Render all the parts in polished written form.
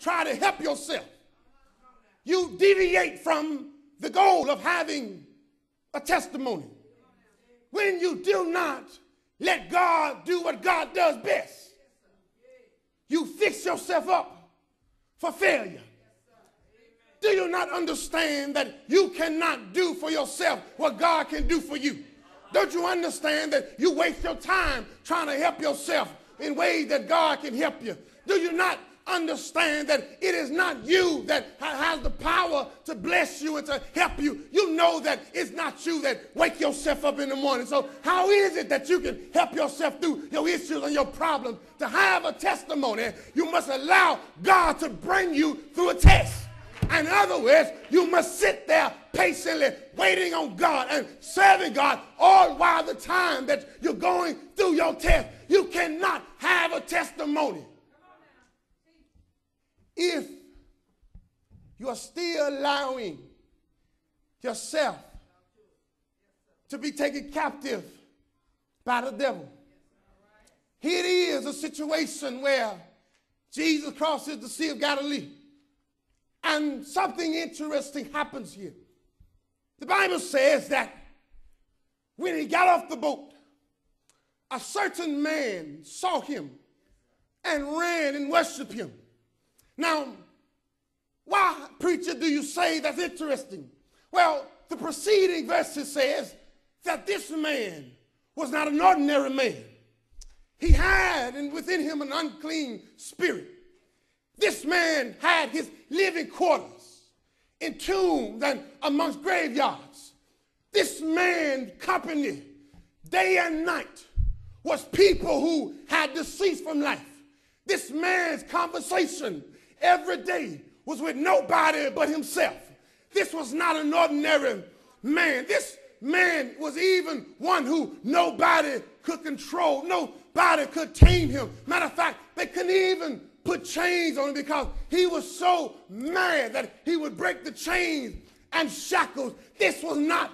try to help yourself, you deviate from the goal of having a testimony. When you do not let God do what God does best, you fix yourself up for failure. Do you not understand that you cannot do for yourself what God can do for you? Don't you understand that you waste your time trying to help yourself in ways that God can help you? Do you not understand that it is not you that has the power to bless you and to help you? You know that it's not you that wake yourself up in the morning. So how is it that you can help yourself through your issues and your problems? To have a testimony, you must allow God to bring you through a test. In other words, you must sit there patiently waiting on God and serving God all while the time that you're going through your test. You cannot have a testimony if you are still allowing yourself to be taken captive by the devil. Here it is, a situation where Jesus crosses the Sea of Galilee, and something interesting happens here. The Bible says that when he got off the boat, a certain man saw him and ran and worshiped him. Now, why, preacher, do you say that's interesting? Well, the preceding verses says that this man was not an ordinary man. He had within him an unclean spirit. This man had his living quarters in tombs and amongst graveyards. This man's company, day and night, was people who had deceased from life. This man's conversation every day was with nobody but himself. This was not an ordinary man. This man was even one who nobody could control. Nobody could tame him. Matter of fact, they couldn't even put chains on him because he was so mad that he would break the chains and shackles. This was not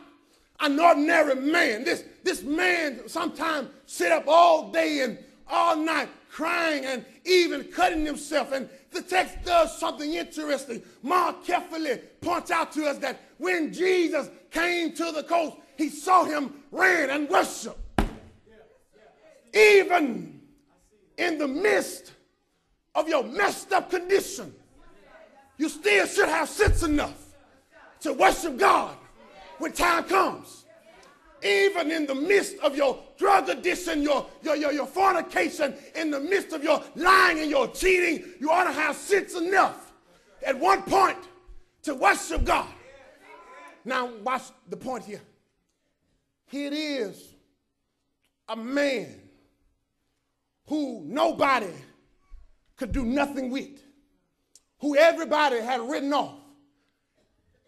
an ordinary man. This man sometimes sit up all day and all night crying and even cutting himself. And the text does something interesting. Mark carefully points out to us that when Jesus came to the coast, he saw him, ran and worshiped. Even in the midst of your messed up condition, you still should have sense enough to worship God when time comes. Even in the midst of your drug addiction, your fornication, in the midst of your lying and your cheating, you ought to have sense enough at one point to worship God. Now watch the point here. Here it is, a man who nobody could do nothing with, who everybody had written off.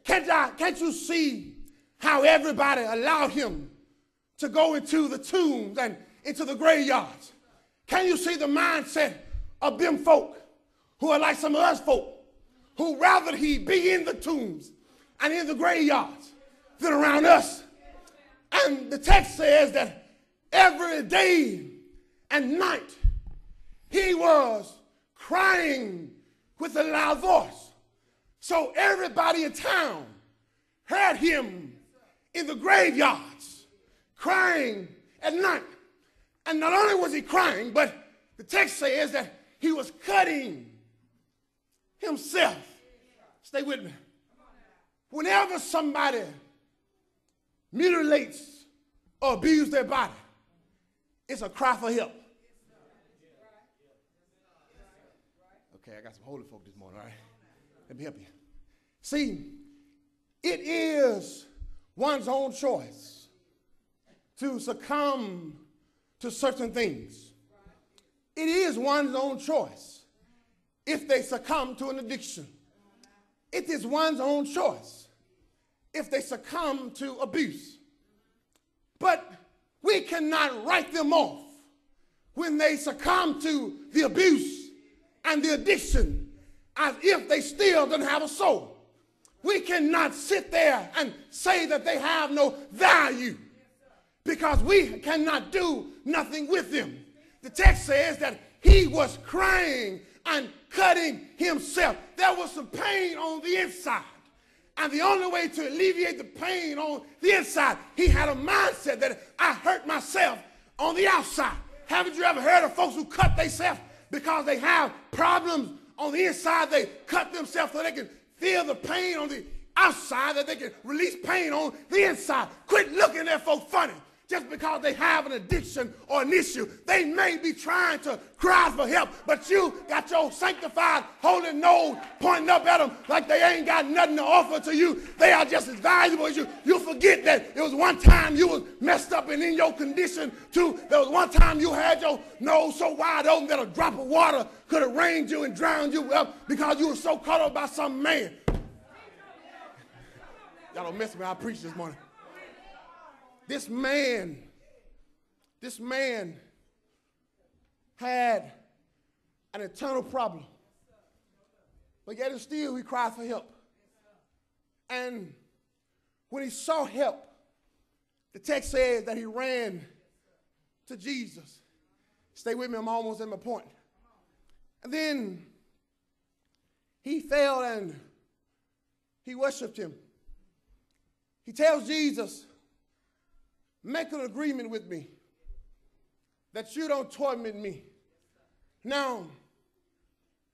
Can't you see how everybody allowed him to go into the tombs and into the graveyards? Can you see the mindset of them folk who are like some of us folk, who rather he be in the tombs and in the graveyards than around us? And the text says that every day and night he was crying with a loud voice. So everybody in town heard him in the graveyards crying at night. And not only was he crying, but the text says that he was cutting himself. Stay with me. Whenever somebody mutilates or abuses their body, it's a cry for help. Okay, I got some holy folk this morning, all right? Let me help you. See, it is one's own choice to succumb to certain things. It is one's own choice if they succumb to an addiction. It is one's own choice if they succumb to abuse. But we cannot write them off when they succumb to the abuse and the addiction as if they still don't have a soul. We cannot sit there and say that they have no value because we cannot do nothing with them. The text says that he was crying and cutting himself. There was some pain on the inside. And the only way to alleviate the pain on the inside, he had a mindset that I hurt myself on the outside. Haven't you ever heard of folks who cut themselves because they have problems on the inside? They cut themselves so they can feel the pain on the outside, that they can release pain on the inside. Quit looking at folks funny just because they have an addiction or an issue. They may be trying to cry for help, but you got your sanctified holy nose pointing up at them like they ain't got nothing to offer to you. They are just as valuable as you. You forget that it was one time you was messed up and in your condition too. There was one time you had your nose so wide open that a drop of water could have rained you and drowned you up because you were so caught up by some man. Y'all don't mess with me. I preached this morning. This man had an internal problem. But yet and still he cried for help. And when he saw help, the text says that he ran to Jesus. Stay with me, I'm almost at my point. And then he fell and he worshiped him. He tells Jesus, make an agreement with me that you don't torment me. Now,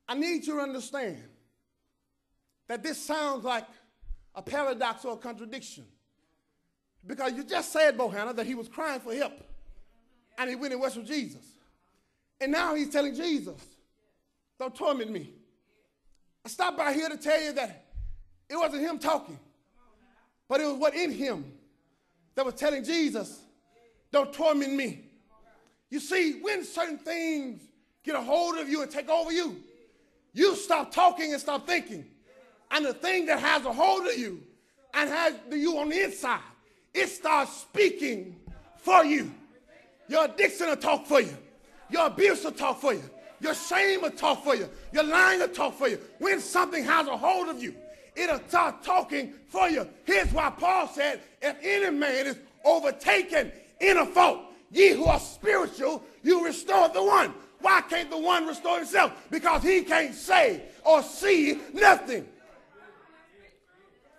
I need you to understand that this sounds like a paradox or a contradiction. Because you just said, Bohanna, that he was crying for help. And he went and worshiped Jesus. And now he's telling Jesus, don't torment me. I stopped by here to tell you that it wasn't him talking, but it was what in him that was telling Jesus, don't torment me. You see, when certain things get a hold of you and take over you, you stop talking and stop thinking. And the thing that has a hold of you and has you on the inside, it starts speaking for you. Your addiction will talk for you. Your abuse will talk for you. Your shame will talk for you. Your lying will talk for you. When something has a hold of you, it'll start talking for you. Here's why Paul said, if any man is overtaken in a fault, ye who are spiritual, you restore the one. Why can't the one restore himself? Because he can't say or see nothing.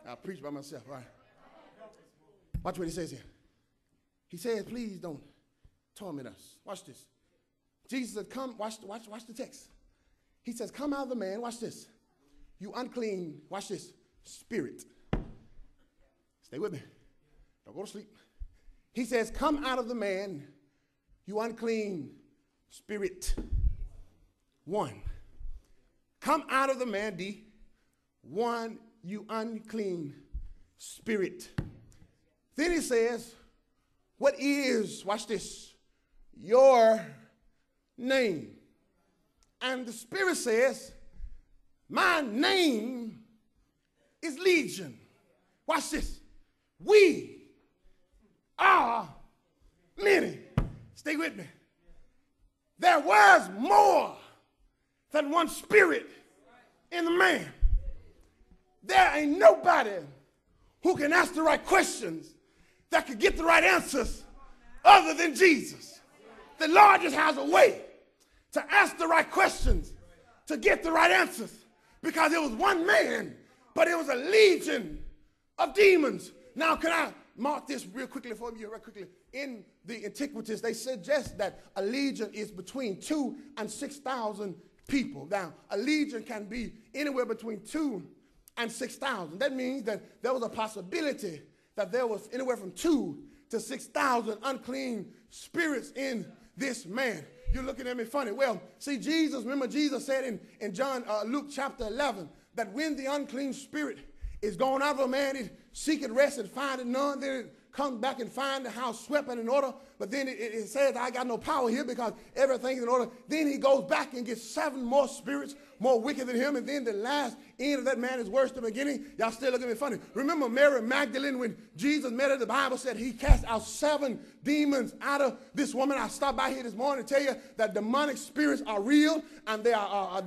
I'll preach by myself, all right? Watch what he says here. He says, please don't torment us. Watch this. Jesus said, come, watch the text. He says, come out of the man, watch this. You unclean, watch this, spirit. Stay with me. Don't go to sleep. He says, come out of the man, you unclean spirit. One. Come out of the man, D. One, you unclean spirit. Then he says, what is, watch this, your name? And the Spirit says, my name is Legion. Watch this. We are many. Stay with me. There was more than one spirit in the man. There ain't nobody who can ask the right questions that could get the right answers other than Jesus. The Lord just has a way to ask the right questions to get the right answers, because it was one man, but it was a legion of demons. Now, can I mark this real quickly for you, real quickly? In the antiquities, they suggest that a legion is between 2,000 and 6,000 people. Now, a legion can be anywhere between 2,000 and 6,000. That means that there was a possibility that there was anywhere from 2,000 to 6,000 unclean spirits in this man. You're looking at me funny. Well, see, Jesus, remember Jesus said in Luke chapter 11, that when the unclean spirit is gone out of a man, it seeketh rest and findeth none. Then it comes back and find the house swept and in order. But then it says, I got no power here because everything's in order. Then he goes back and gets 7 more spirits more wicked than him. And then the last end of that man is worse than the beginning. Y'all still looking at me funny. Remember Mary Magdalene, when Jesus met her, the Bible said he cast out 7 demons out of this woman. I stopped by here this morning to tell you that demonic spirits are real, and they are